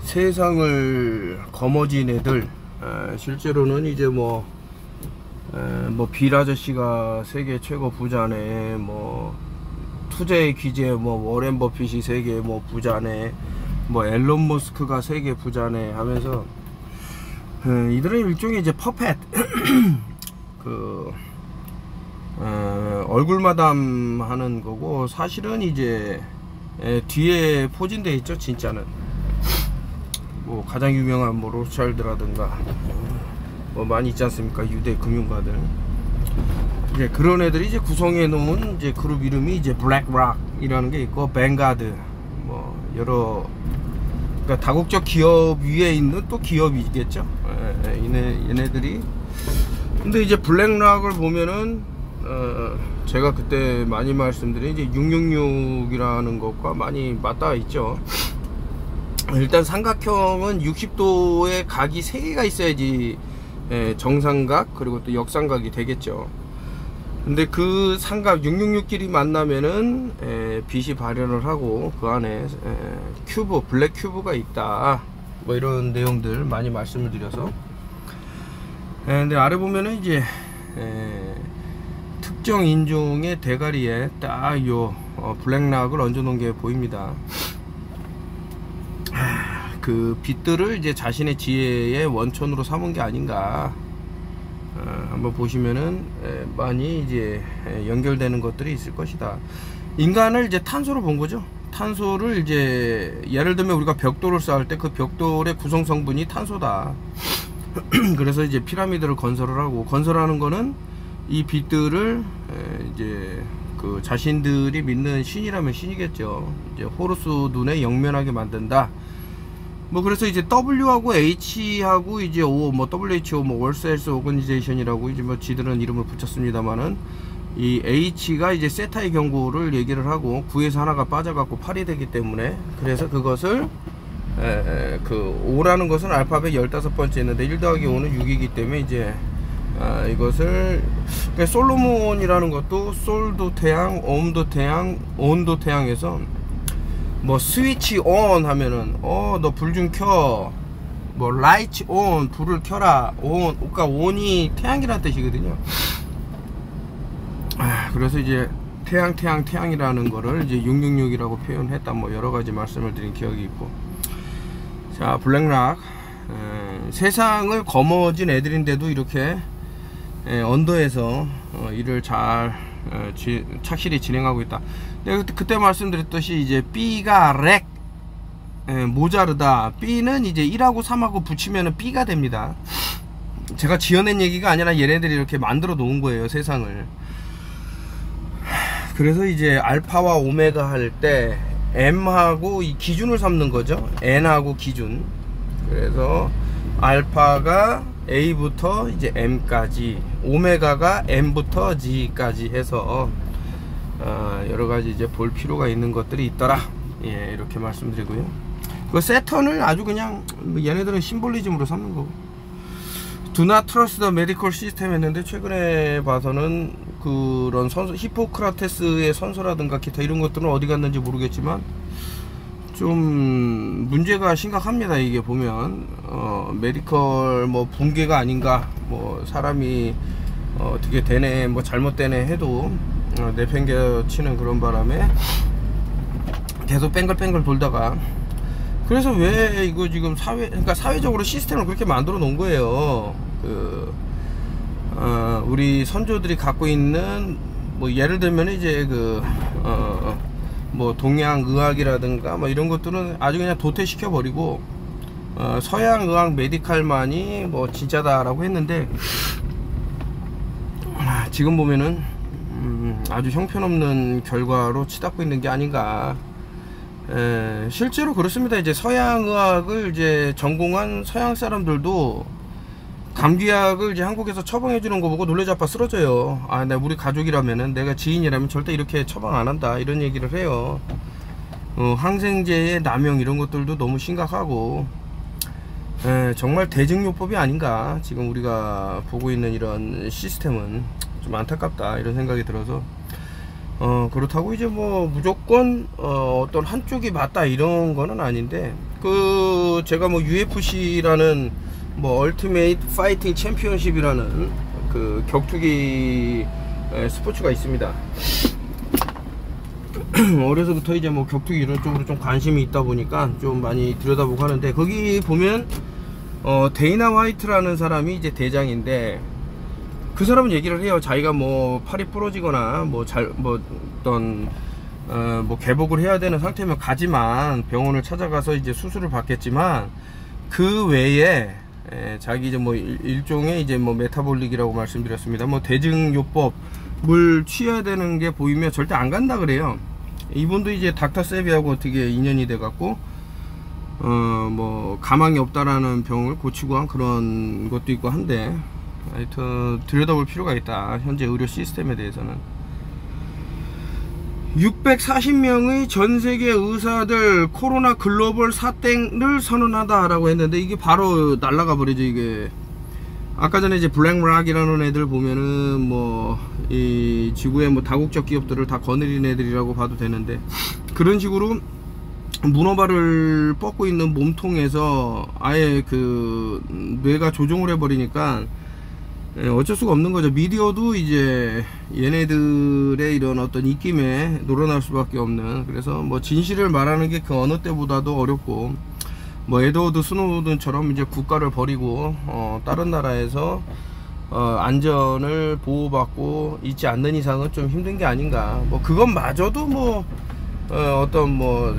세상을 거머쥔 애들, 실제로는 이제 뭐 빌 아저씨가 세계 최고 부자네, 뭐 투자의 귀재 뭐 워렌 버핏이 세계 뭐 부자네, 뭐 앨런 머스크가 세계 부자네 하면서 이들은 일종의 이제 퍼펫 그 얼굴 마담 하는 거고, 사실은 이제 뒤에 포진되어 있죠. 진짜는 뭐 가장 유명한 뭐 로스차일드라든가 뭐 많이 있지 않습니까? 유대 금융가들. 이제 그런 애들이 이제 구성해 놓은 이제 그룹 이름이 이제 블랙락이라는 게 있고, 뱅가드, 뭐 여러, 그러니까 다국적 기업 위에 있는 또 기업이겠죠. 얘네들이. 근데 이제 블랙락을 보면은 제가 그때 많이 말씀드린 이제 666이라는 것과 많이 맞닿아 있죠. 일단 삼각형은 60도의 각이 3개가 있어야지 정삼각 그리고 또 역삼각이 되겠죠. 근데 그 삼각 666끼리 만나면은 빛이 발현을 하고 그 안에 큐브, 블랙 큐브가 있다, 뭐 이런 내용들 많이 말씀을 드려서. 근데 아래 보면은 이제 특정 인종의 대가리에 딱 요 블랙락을 얹어 놓은 게 보입니다. 그 빛들을 이제 자신의 지혜의 원천으로 삼은 게 아닌가. 한번 보시면은 많이 이제 연결되는 것들이 있을 것이다. 인간을 이제 탄소로 본 거죠. 탄소를 이제 예를 들면 우리가 벽돌을 쌓을 때 그 벽돌의 구성 성분이 탄소다. 그래서 이제 피라미드를 건설을 하고, 건설하는 거는 이 빛들을 이제 그 자신들이 믿는 신이라면 신이겠죠. 이제 호루스 눈에 영면하게 만든다. 뭐 그래서 이제 W하고 H하고 이제 O, 뭐 WHO, 뭐 월드 헬스 오거니제이션이라고 이제 뭐 지들은 이름을 붙였습니다만은, 이 H가 이제 세타의 경고를 얘기를 하고 9에서 하나가 빠져갖고 8이 되기 때문에, 그래서 그것을 그 O라는 것은 알파벳 15번째 있는데 1 더하기 5는 6이기 때문에 이제 이것을 그러니까 솔로몬이라는 것도 솔도 태양, 옴도 태양, 온도 태양에서 뭐 스위치 온 하면은 너 불 좀 켜, 뭐 라이트 온, 불을 켜라, 온, 그러니까 온이 태양이라는 뜻이거든요. 그래서 이제 태양이라는 거를 이제 666이라고 표현했다, 뭐 여러 가지 말씀을 드린 기억이 있고. 자, 블랙락, 세상을 거머쥔 애들인데도 이렇게 언더에서 일을 잘 착실히 진행하고 있다. 내가 그때 말씀드렸듯이 이제 B가 렉 모자르다. B는 이제 1하고 3하고 붙이면은 B가 됩니다. 제가 지어낸 얘기가 아니라 얘네들이 이렇게 만들어 놓은 거예요, 세상을. 그래서 이제 알파와 오메가 할 때 M하고 이 기준을 삼는 거죠. N하고 기준. 그래서 알파가 A부터 이제 M까지, 오메가가 M부터 G까지 해서 여러가지 이제 볼 필요가 있는 것들이 있더라. 예, 이렇게 말씀드리고요. 그 세턴을 아주 그냥 얘네들은 심볼리즘으로 삼는 거고. Do not trust the medical system 했는데, 최근에 봐서는 그런 히포크라테스의 선서라든가 기타 이런 것들은 어디 갔는지 모르겠지만 좀 문제가 심각합니다. 이게 보면 메디컬 뭐 붕괴가 아닌가, 뭐 사람이 어떻게 되네, 뭐 잘못되네 해도 내팽개치는 그런 바람에 계속 뺑글뺑글 돌다가, 그래서 왜 이거 지금 그러니까 사회적으로 시스템을 그렇게 만들어 놓은 거예요. 우리 선조들이 갖고 있는 뭐 예를 들면 이제 뭐 동양 의학이라든가 뭐 이런 것들은 아주 그냥 도태시켜 버리고 서양 의학 메디칼만이 뭐 진짜다라고 했는데, 지금 보면은 아주 형편없는 결과로 치닫고 있는 게 아닌가. 실제로 그렇습니다. 이제 서양 의학을 이제 전공한 서양 사람들도 감기약을 이제 한국에서 처방해 주는 거 보고 놀래자빠 쓰러져요. 우리 가족이라면은, 내가 지인이라면 절대 이렇게 처방 안 한다, 이런 얘기를 해요. 항생제의 남용 이런 것들도 너무 심각하고, 정말 대증요법이 아닌가. 지금 우리가 보고 있는 이런 시스템은 좀 안타깝다, 이런 생각이 들어서 그렇다고 이제 뭐 무조건 어떤 한쪽이 맞다 이런 거는 아닌데, 그 제가 뭐 UFC라는 뭐 얼티메이트 파이팅 챔피언십이라는 그 격투기 스포츠가 있습니다. 어려서부터 이제 뭐 격투기 이런 쪽으로 좀 관심이 있다 보니까 좀 많이 들여다보고 하는데, 거기 보면 데이나 화이트라는 사람이 이제 대장인데, 그 사람은 얘기를 해요. 자기가 뭐 팔이 부러지거나 뭐 어떤 뭐 개복을 해야 되는 상태면 가지만 병원을 찾아가서 이제 수술을 받겠지만, 그 외에 자기 이제 뭐 일종의 이제 뭐 메타볼릭이라고 말씀드렸습니다. 뭐 대증요법을 취해야 되는 게 보이면 절대 안 간다 그래요. 이분도 이제 닥터 세비하고 어떻게 인연이 돼 갖고 뭐 가망이 없다라는 병을 고치고 한 그런 것도 있고 한데, 하여튼 들여다볼 필요가 있다, 현재 의료 시스템에 대해서는. 640명의 전세계 의사들 코로나 글로벌 사땡을 선언하다라고 했는데, 이게 바로 날라가 버리죠. 이게 아까 전에 이제 블랙락이라는 애들 보면은 뭐 이 지구의 뭐 다국적 기업들을 다 거느린 애들이라고 봐도 되는데, 그런 식으로 문어발을 뻗고 있는 몸통에서 아예 그 뇌가 조종을 해버리니까 어쩔 수가 없는 거죠. 미디어도 이제 얘네들의 이런 어떤 입김에 놀아날 수밖에 없는, 그래서 뭐 진실을 말하는 게 그 어느 때보다도 어렵고, 뭐 에드워드 스노든처럼 이제 국가를 버리고 다른 나라에서 안전을 보호받고 있지 않는 이상은 좀 힘든 게 아닌가. 뭐 그것마저도 뭐 어떤 뭐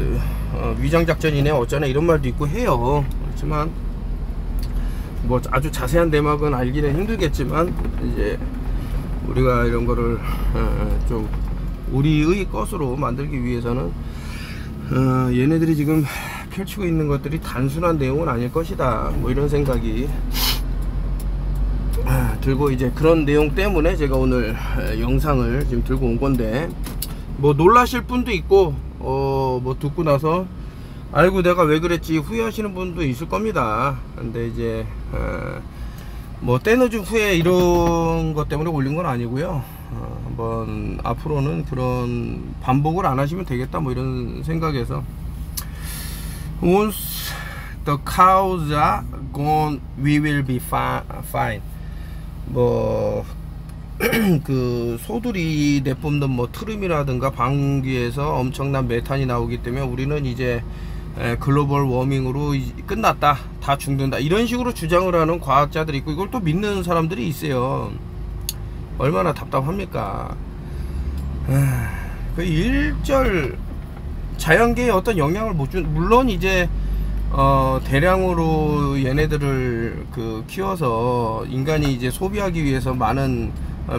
위장작전이네 어쩌네 이런 말도 있고 해요. 그렇지만 뭐 아주 자세한 내막은 알기는 힘들겠지만, 이제 우리가 이런 거를 좀 우리의 것으로 만들기 위해서는 얘네들이 지금 펼치고 있는 것들이 단순한 내용은 아닐 것이다, 뭐 이런 생각이 들고, 이제 그런 내용 때문에 제가 오늘 영상을 지금 들고 온 건데, 뭐 놀라실 분도 있고 뭐 듣고 나서 아이고 내가 왜 그랬지 후회하시는 분도 있을 겁니다. 근데 이제 뭐 때늦은 후회 이런 것 때문에 올린 건 아니고요. 한번 앞으로는 그런 반복을 안 하시면 되겠다, 뭐 이런 생각에서. Once the cows are gone, we will be fine. 뭐 그 소들이 내뿜는 뭐 트름이라든가 방귀에서 엄청난 메탄이 나오기 때문에 우리는 이제 글로벌 워밍으로 끝났다, 다 죽는다, 이런 식으로 주장을 하는 과학자들이 있고, 이걸 또 믿는 사람들이 있어요. 얼마나 답답합니까? 그 일절 자연계에 어떤 영향을 못 준, 물론 이제 대량으로 얘네들을 그 키워서 인간이 이제 소비하기 위해서 많은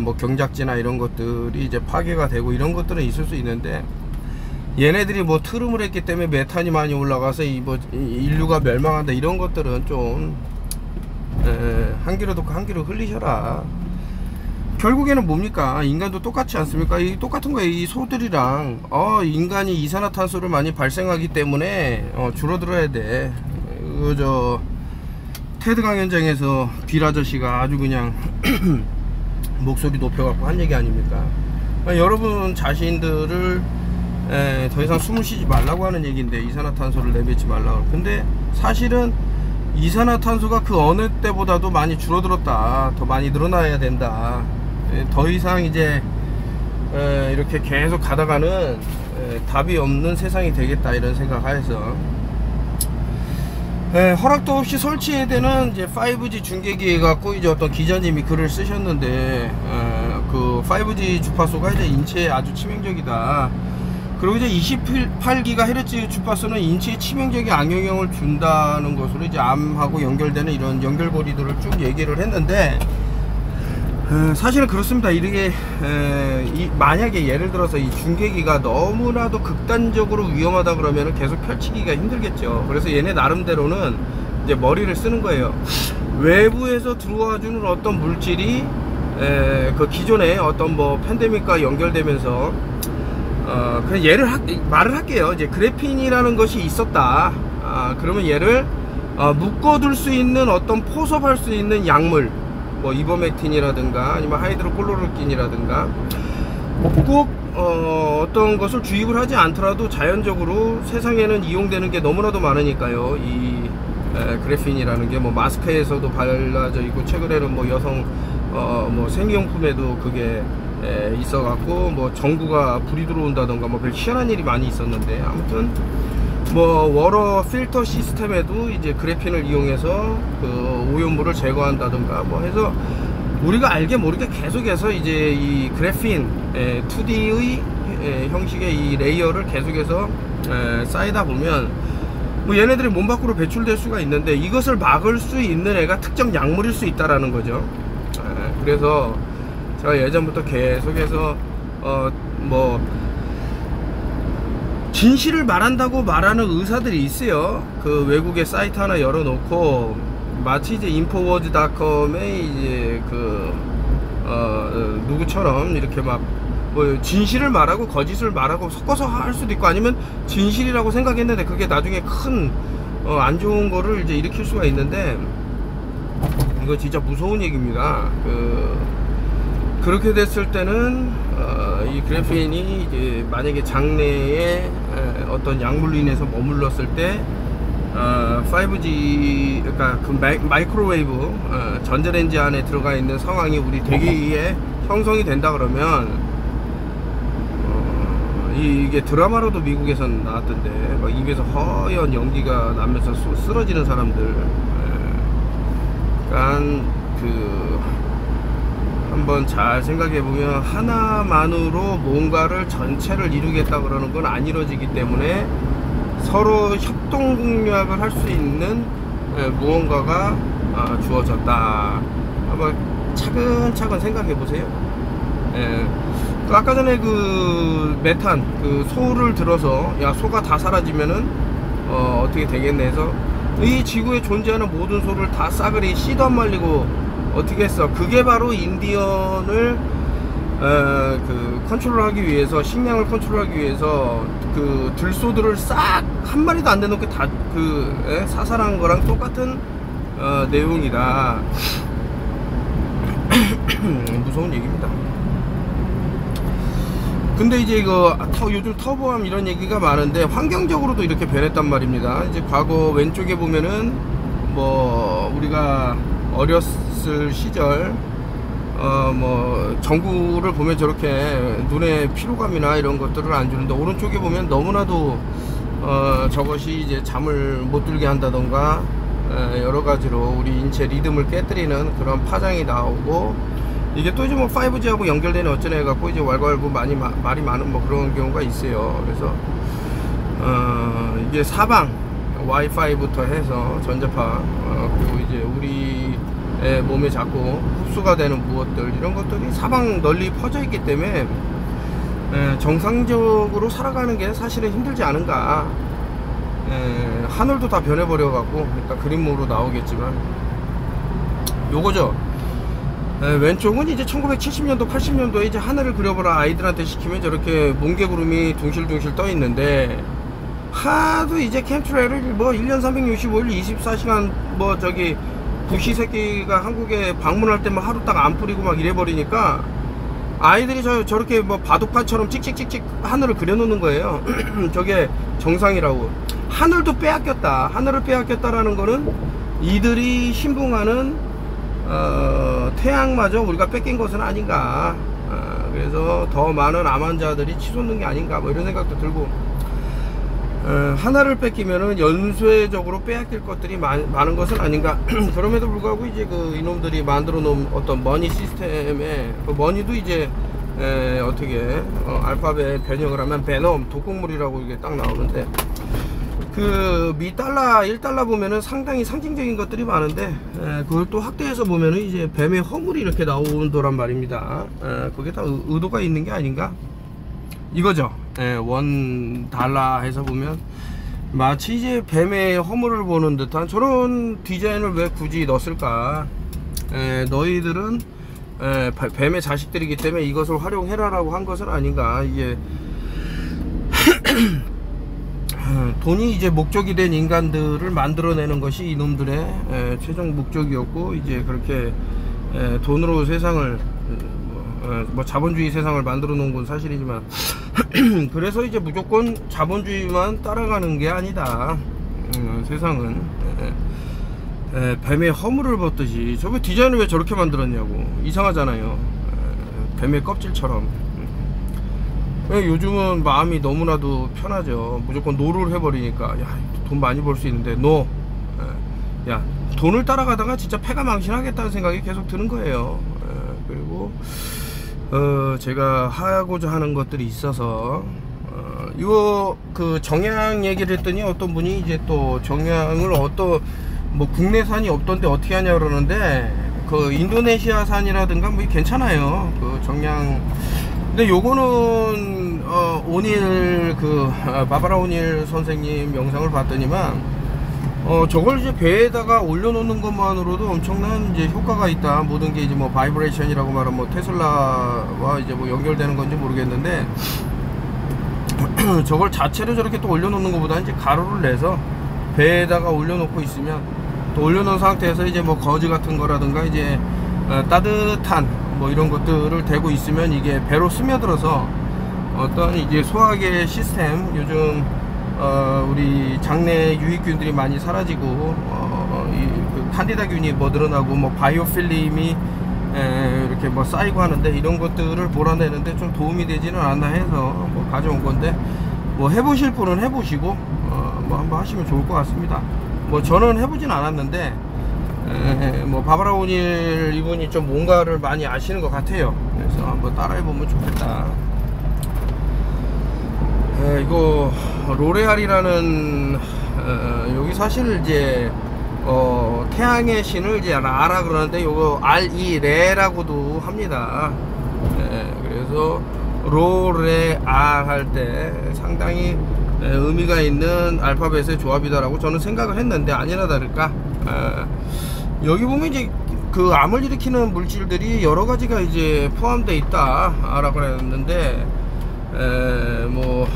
뭐 경작지나 이런 것들이 이제 파괴가 되고 이런 것들은 있을 수 있는데, 얘네들이 뭐 트름을 했기 때문에 메탄이 많이 올라가서 뭐 인류가 멸망한다, 이런 것들은 좀 한 귀로 듣고 한 귀로 흘리셔라. 결국에는 뭡니까? 인간도 똑같지 않습니까? 이 똑같은 거예요. 이 소들이랑 인간이 이산화탄소를 많이 발생하기 때문에 줄어들어야 돼. 저 테드 강연장에서 빌 아저씨가 아주 그냥 목소리 높여갖고 한 얘기 아닙니까? 여러분 자신들을 더 이상 숨을 쉬지 말라고 하는 얘기인데, 이산화탄소를 내뱉지 말라고. 근데 사실은 이산화탄소가 그 어느 때보다도 많이 줄어들었다, 더 많이 늘어나야 된다, 더 이상 이제 이렇게 계속 가다가는 답이 없는 세상이 되겠다, 이런 생각하에서 허락도 없이 설치해야 되는 이제 5G 중계기에 갖고 이제 어떤 기자님이 글을 쓰셨는데, 그 5G 주파수가 이제 인체에 아주 치명적이다, 그리고 이제 28GHz 주파수는 인체에 치명적인 악영향을 준다는 것으로 이제 암하고 연결되는 이런 연결고리들을 쭉 얘기를 했는데, 사실은 그렇습니다. 이게 만약에 예를 들어서 이 중계기가 너무나도 극단적으로 위험하다 그러면 계속 펼치기가 힘들겠죠. 그래서 얘네 나름대로는 이제 머리를 쓰는 거예요. 외부에서 들어와주는 어떤 물질이 그 기존에 어떤 뭐 팬데믹과 연결되면서 그냥 말을 할게요. 이제 그래핀이라는 것이 있었다. 그러면 얘를 묶어둘 수 있는 어떤 포섭할 수 있는 약물, 뭐 이버맥틴이라든가 아니면 하이드로콜로로킨이라든가 꼭 어떤 것을 주입을 하지 않더라도 자연적으로 세상에는 이용되는 게 너무나도 많으니까요. 이 그래핀이라는 게 뭐 마스크에서도 발라져 있고, 최근에는 뭐 여성 뭐 생리용품에도 그게 있어 갖고 뭐 전구가 불이 들어온다던가 뭐 별 희한한 일이 많이 있었는데, 아무튼 뭐 워러 필터 시스템에도 이제 그래핀을 이용해서 그 오염물을 제거한다던가 뭐 해서 우리가 알게 모르게 계속해서 이제 이 그래핀 2D의 형식의 이 레이어를 계속해서 쌓이다 보면 뭐 얘네들이 몸 밖으로 배출될 수가 있는데, 이것을 막을 수 있는 애가 특정 약물일 수 있다라는 거죠. 그래서 제가 예전부터 계속해서 뭐 진실을 말한다고 말하는 의사들이 있어요. 그 외국의 사이트 하나 열어놓고 마치 이제 인포워즈닷컴에 이제 그 누구처럼 이렇게 막 뭐 진실을 말하고 거짓을 말하고 섞어서 할 수도 있고, 아니면 진실이라고 생각했는데 그게 나중에 큰 안 좋은 거를 이제 일으킬 수가 있는데, 이거 진짜 무서운 얘기입니다. 그렇게 됐을 때는 이 그래핀이 이제 만약에 장내에 어떤 약물로 인해서 머물렀을 때 5G, 그러니까 그 마이크로웨이브 전자레인지 안에 들어가 있는 상황이 우리 대기에 형성이 된다 그러면 이게 드라마로도 미국에선 나왔던데, 막 입에서 허연 연기가 나면서 쓰러지는 사람들. 그러니까 한번 잘 생각해 보면 하나만으로 뭔가를 전체를 이루겠다 그러는 건 안 이루어지기 때문에 서로 협동 공략을 할 수 있는 무언가가 주어졌다. 한번 차근차근 생각해 보세요. 아까 전에 그 메탄, 그 소를 들어서 야 소가 다 사라지면은 어떻게 되겠네 해서 이 지구에 존재하는 모든 소를 다 싸그리 씨도 안 말리고 어떻게 했어? 그게 바로 인디언을 그 컨트롤하기 위해서, 식량을 컨트롤하기 위해서 그 들소들을 싹 한 마리도 안 내놓게 다 사살한 거랑 똑같은 내용이다. 무서운 얘기입니다. 근데 이제 이거 요즘 터보암 이런 얘기가 많은데 환경적으로도 이렇게 변했단 말입니다. 이제 과거 왼쪽에 보면은 뭐 우리가 어렸을 시절 뭐 전구를 보면 저렇게 눈에 피로감이나 이런 것들을 안 주는데, 오른쪽에 보면 너무나도 저것이 이제 잠을 못 들게 한다던가 여러 가지로 우리 인체 리듬을 깨뜨리는 그런 파장이 나오고, 이게 또 이제 뭐 5G하고 연결되는 어쩌네 해갖고 이제 왈가왈부 말이 많은 뭐 그런 경우가 있어요. 그래서 이게 사방 와이파이부터 해서 전자파 그리고 이제 우리의 몸에 자꾸 흡수가 되는 무엇들, 이런 것들이 사방 널리 퍼져 있기 때문에 정상적으로 살아가는 게 사실은 힘들지 않은가. 하늘도 다 변해버려 갖고 일단 그림으로 나오겠지만 요거죠. 왼쪽은 이제 1970년도 80년도에 이제 하늘을 그려보라 아이들한테 시키면 저렇게 뭉게구름이 둥실둥실 떠 있는데, 하도 이제 캠트레일을 뭐 1년 365일 24시간 뭐 저기 부시 새끼가 한국에 방문할 때만 하루 딱 안 뿌리고 막 이래버리니까 아이들이 저렇게 뭐 바둑판처럼 찍찍찍찍 하늘을 그려놓는 거예요. 저게 정상이라고. 하늘도 빼앗겼다. 하늘을 빼앗겼다라는 거는 이들이 신봉하는 태양마저 우리가 뺏긴 것은 아닌가. 그래서 더 많은 암 환자들이 치솟는 게 아닌가 뭐 이런 생각도 들고, 하나를 뺏기면은 연쇄적으로 빼앗길 것들이 많은 것은 아닌가. 그럼에도 불구하고 이제 그 이놈들이 만들어 놓은 어떤 머니 시스템에, 그 머니도 이제 어떻게 알파벳 변형을 하면 베놈, 독극물이라고 이게 딱 나오는데, 그 미 달러 1달러 보면은 상당히 상징적인 것들이 많은데, 그걸 또 확대해서 보면은 이제 뱀의 허물이 이렇게 나온다란 말입니다. 그게 다 의도가 있는 게 아닌가 이거죠. $1 해서 보면 마치 이제 뱀의 허물을 보는 듯한 저런 디자인을 왜 굳이 넣었을까. 너희들은 뱀의 자식들이기 때문에 이것을 활용해라 라고 한 것은 아닌가. 이게 돈이 이제 목적이 된 인간들을 만들어내는 것이 이놈들의 최종 목적이었고, 이제 그렇게 돈으로 세상을 뭐 자본주의 세상을 만들어 놓은 건 사실이지만 그래서 이제 무조건 자본주의만 따라가는 게 아니다. 세상은 뱀의 허물을 벗듯이 저거 디자인을 왜 저렇게 만들었냐고. 이상하잖아요. 뱀의 껍질처럼. 요즘은 마음이 너무나도 편하죠. 무조건 노를 해버리니까 야, 돈 많이 벌 수 있는데 노. 야, 돈을 따라가다가 진짜 패가 망신하겠다는 생각이 계속 드는 거예요. 그리고 제가 하고자 하는 것들이 있어서 이거 그 정양 얘기를 했더니 어떤 분이 이제 또 정양을 뭐 국내산이 없던데 어떻게 하냐 그러는데 그 인도네시아산이라든가 뭐 괜찮아요. 그 정양. 근데 요거는 오닐 바바라 오닐 선생님 영상을 봤더니만 저걸 이제 배에다가 올려놓는 것만으로도 엄청난 이제 효과가 있다. 모든 게 이제 뭐 바이브레이션이라고 말하면 뭐 테슬라와 이제 뭐 연결되는 건지 모르겠는데 저걸 자체로 저렇게 또 올려놓는 것보다 이제 가루를 내서 배에다가 올려놓고 있으면 또 올려놓은 상태에서 이제 뭐 거즈 같은 거라든가 이제 따뜻한 뭐 이런 것들을 대고 있으면 이게 배로 스며들어서 어떤 이제 소화계 시스템 요즘 우리 장내 유익균들이 많이 사라지고 그 칸디다균이 뭐 늘어나고 뭐 바이오필름이 이렇게 뭐 쌓이고 하는데 이런 것들을 몰아내는데 좀 도움이 되지는 않나 해서 뭐 가져온 건데 뭐 해보실 분은 해보시고 뭐 한번 하시면 좋을 것 같습니다. 뭐 저는 해보진 않았는데 뭐 바바라 오닐 이분이 좀 뭔가를 많이 아시는 것 같아요. 그래서 한번 따라해보면 좋겠다. 이거 로레알이라는 여기 사실 이제 태양의 신을 이제 라라 그러는데 요거 레라고도 합니다. 그래서 로레알 할 때 상당히 의미가 있는 알파벳의 조합이다라고 저는 생각을 했는데 아니나 다를까 여기 보면 이제 그 암을 일으키는 물질들이 여러 가지가 이제 포함되어 있다라고 했는데 뭐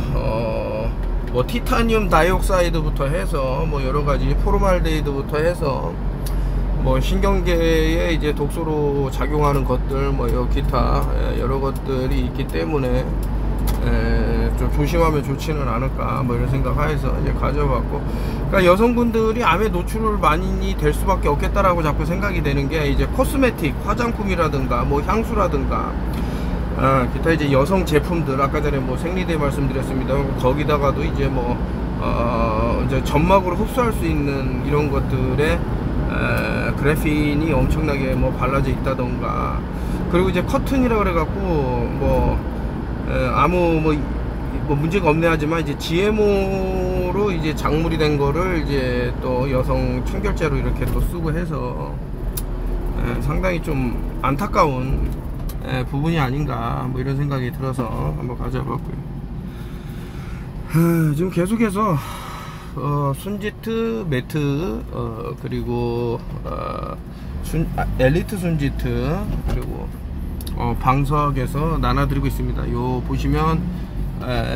티타늄 다이옥사이드부터 해서 뭐 여러 가지 포르말데히드부터 해서 뭐 신경계에 이제 독소로 작용하는 것들 뭐 기타 여러 것들이 있기 때문에 좀 조심하면 좋지는 않을까 뭐 이런 생각하여서 이제 가져봤고, 그러니까 여성분들이 암에 노출을 많이 될 수밖에 없겠다라고 자꾸 생각이 되는 게 이제 코스메틱 화장품이라든가 뭐 향수라든가 기타 이제 여성 제품들 아까 전에 뭐 생리대 말씀드렸습니다. 거기다가도 이제 뭐 이제 점막으로 흡수할 수 있는 이런 것들에 그래핀이 엄청나게 뭐 발라져 있다던가, 그리고 이제 커튼이라 그래갖고 뭐 아무 뭐 문제가 없네 하지만 이제 GMO로 이제 작물이 된 거를 이제 또 여성 청결제로 이렇게 또 쓰고 해서 상당히 좀 안타까운 부분이 아닌가 뭐 이런 생각이 들어서 한번 가져봤고요. 지금 계속해서 순지트 매트 그리고 엘리트 순지트 그리고 방석에서 나눠드리고 있습니다. 요 보시면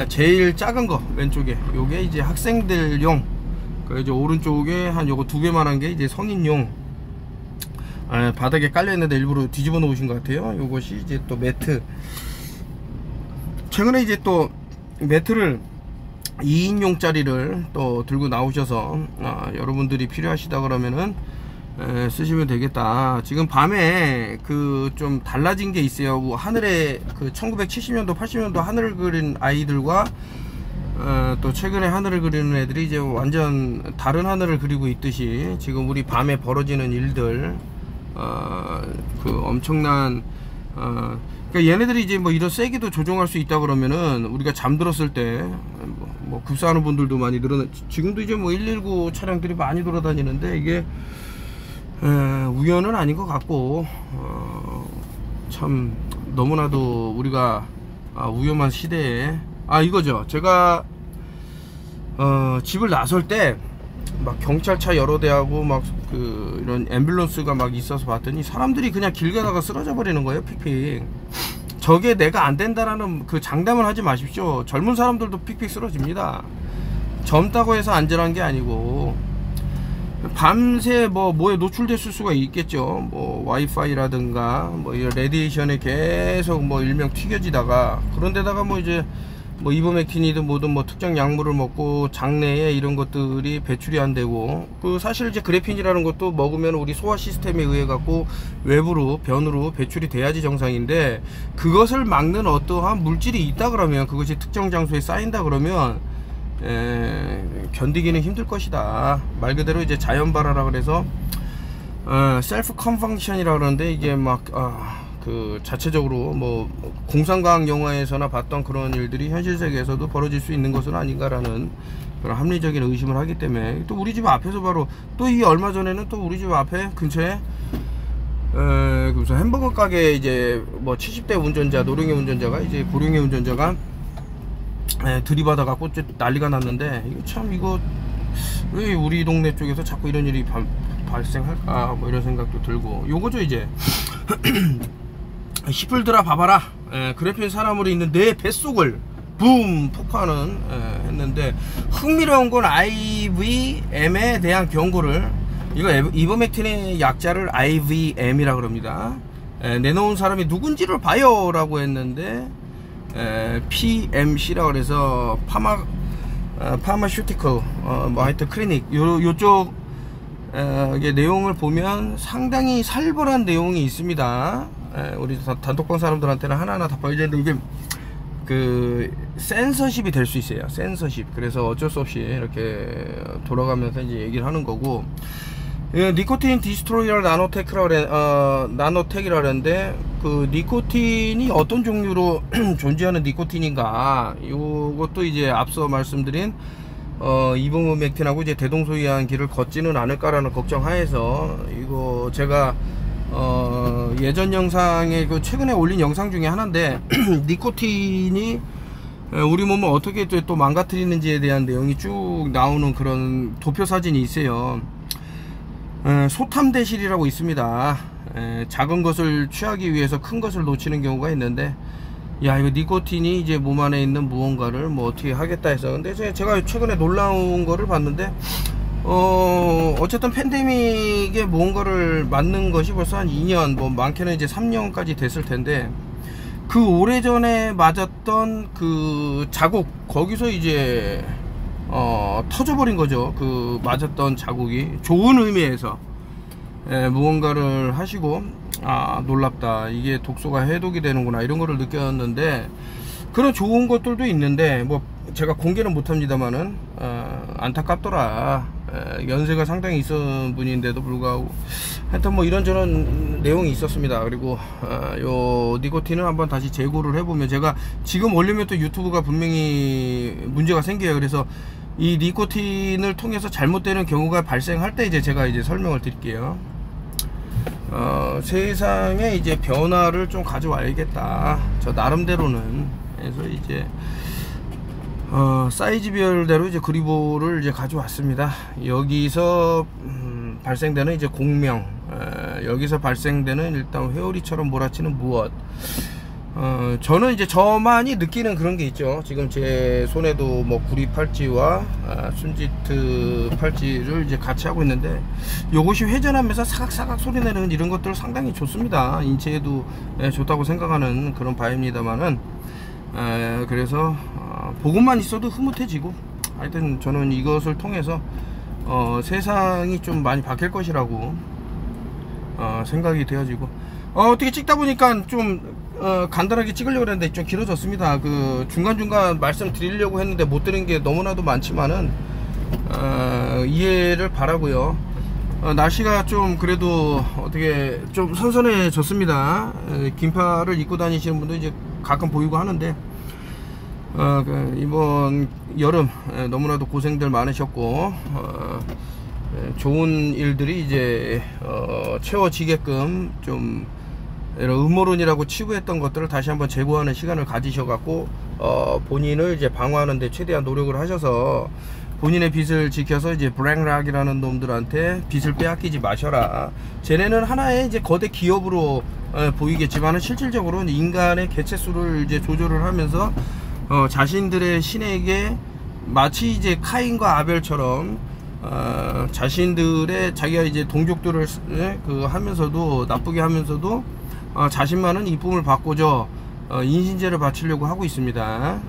제일 작은 거 왼쪽에 요게 이제 학생들용, 그 이제 오른쪽에 한 요거 2배만한 게 이제 성인용 바닥에 깔려 있는데 일부러 뒤집어 놓으신 것 같아요. 요것이 이제 또 매트. 최근에 이제 또 매트를 2인용 짜리를 또 들고 나오셔서 여러분들이 필요하시다 그러면은 쓰시면 되겠다. 지금 밤에 그 좀 달라진 게 있어요. 하늘에 그 1970년도 80년도 하늘을 그린 아이들과 또 최근에 하늘을 그리는 애들이 이제 완전 다른 하늘을 그리고 있듯이 지금 우리 밤에 벌어지는 일들 그 엄청난 그러니까 얘네들이 이제 뭐 이런 세기도 조정할 수 있다 그러면은 우리가 잠들었을 때 뭐 급사하는 분들도 많이 늘어나. 지금도 이제 뭐 119 차량들이 많이 돌아다니는데 이게 우연은 아닌 것 같고 참 너무나도 우리가 위험한 시대에 이거죠. 제가 집을 나설 때 막 경찰차 여러 대하고 막 그 이런 앰뷸런스가 막 있어서 봤더니 사람들이 그냥 길 가다가 쓰러져 버리는 거예요. 픽픽. 저게 내가 안 된다라는 그 장담을 하지 마십시오. 젊은 사람들도 픽픽 쓰러집니다. 젊다고 해서 안전한 게 아니고 밤새 뭐에 노출됐을 수가 있겠죠. 뭐 와이파이라든가 뭐 이런 레디에이션에 계속 뭐 일명 튀겨지다가, 그런데다가 뭐 이제 뭐 이버맥틴이든 뭐든 뭐 특정 약물을 먹고 장내에 이런 것들이 배출이 안 되고, 그 사실 이제 그래핀이라는 것도 먹으면 우리 소화 시스템에 의해 갖고 외부로 변으로 배출이 돼야지 정상인데, 그것을 막는 어떠한 물질이 있다 그러면, 그것이 특정 장소에 쌓인다 그러면 견디기는 힘들 것이다. 말 그대로 이제 자연 발화라 그래서 셀프 컨펑션이라 그러는데, 이게 막 그 자체적으로 뭐 공상과학 영화에서나 봤던 그런 일들이 현실 세계에서도 벌어질 수 있는 것은 아닌가라는 그런 합리적인 의심을 하기 때문에, 또 우리 집 앞에서 바로 또 이 얼마 전에는 또 우리 집 앞에 근처에 그래서 햄버거 가게 이제 뭐 70대 운전자, 노령의 운전자가 이제 고령의 운전자가 들이받아 갖고 난리가 났는데, 이거 참, 이거 왜 우리 동네 쪽에서 자꾸 이런 일이 발생할까 뭐 이런 생각도 들고, 요거죠 이제. 히플들아 봐봐라, 그래핀 사람으로 있는 내 뱃속을 붐 폭파는 했는데, 흥미로운 건 IVM에 대한 경고를, 이거 이버맥틴의 약자를 IVM이라 그럽니다. 내놓은 사람이 누군지를 봐요 라고 했는데, PMC라 그래서 파마슈티컬 뭐 하여튼 클리닉, 요쪽 내용을 보면 상당히 살벌한 내용이 있습니다. 우리 단톡방 사람들한테는 하나하나 다 보여주는데, 이게 그 센서십이 될 수 있어요. 센서십. 그래서 어쩔 수 없이 이렇게 돌아가면서 이제 얘기를 하는 거고, 니코틴 디스트로이어 나노텍이라 하는데, 그 니코틴이 어떤 종류로 존재하는 니코틴인가, 요것도 이제 앞서 말씀드린 이버맥틴하고 이제 대동소이한 길을 걷지는 않을까라는 걱정 하에서, 이거 제가 예전 영상에 그 최근에 올린 영상 중에 하나인데, 니코틴이 우리 몸을 어떻게 또 망가뜨리는지에 대한 내용이 쭉 나오는 그런 도표 사진이 있어요. 소탐대실이라고 있습니다. 작은 것을 취하기 위해서 큰 것을 놓치는 경우가 있는데, 야, 이거 니코틴이 이제 몸 안에 있는 무언가를 뭐 어떻게 하겠다 해서, 근데 제가 최근에 놀라운 거를 봤는데, 어쨌든 팬데믹에 무언가를 맞는 것이 벌써 한 2년, 뭐 많게는 이제 3년까지 됐을 텐데, 그 오래전에 맞았던 그 자국, 거기서 이제 터져버린 거죠. 그 맞았던 자국이 좋은 의미에서 무언가를 하시고, 놀랍다, 이게 독소가 해독이 되는구나, 이런 거를 느꼈는데, 그런 좋은 것들도 있는데, 뭐 제가 공개는 못합니다만은 안타깝더라. 연세가 상당히 있은 분인데도 불구하고 하여튼 뭐 이런저런 내용이 있었습니다. 그리고 요 니코틴을 한번 다시 재고를 해보면, 제가 지금 올리면 또 유튜브가 분명히 문제가 생겨요. 그래서 이 니코틴을 통해서 잘못되는 경우가 발생할 때 이제 제가 이제 설명을 드릴게요. 세상에 이제 변화를 좀 가져와야겠다, 저 나름대로는. 그래서 이제 사이즈별대로 이제 그리보를 이제 가져왔습니다. 여기서 발생되는 이제 공명, 여기서 발생되는 일단 회오리처럼 몰아치는 무엇. 저는 이제 저만이 느끼는 그런 게 있죠. 지금 제 손에도 뭐 구리 팔찌와 순지트 팔찌를 이제 같이 하고 있는데, 요것이 회전하면서 사각사각 소리 내는 이런 것들 상당히 좋습니다. 인체에도 좋다고 생각하는 그런 바입니다만은, 그래서 보고만 있어도 흐뭇해지고, 하여튼 저는 이것을 통해서 세상이 좀 많이 바뀔 것이라고 생각이 되어지고, 어떻게 찍다 보니까 좀 간단하게 찍으려고 했는데 좀 길어졌습니다. 그 중간중간 말씀 드리려고 했는데 못 드린 게 너무나도 많지만은 이해를 바라고요. 날씨가 좀 그래도 어떻게 좀 선선해졌습니다. 긴팔을 입고 다니시는 분도 이제 가끔 보이고 하는데, 이번 여름 너무나도 고생들 많으셨고, 좋은 일들이 이제 채워지게끔 좀 이런 음모론이라고 치부했던 것들을 다시 한번 재고하는 시간을 가지셔갖고, 본인을 이제 방어하는 데 최대한 노력을 하셔서 본인의 빚을 지켜서 이제 블랙락이라는 놈들한테 빚을 빼앗기지 마셔라. 쟤네는 하나의 이제 거대 기업으로 보이겠지만, 실질적으로는 인간의 개체수를 이제 조절을 하면서 자신들의 신에게 마치 이제 카인과 아벨처럼 자신들의 자기가 이제 동족들을 하면서도 나쁘게 하면서도 자신만은 이쁨을 받고자 인신제를 바치려고 하고 있습니다.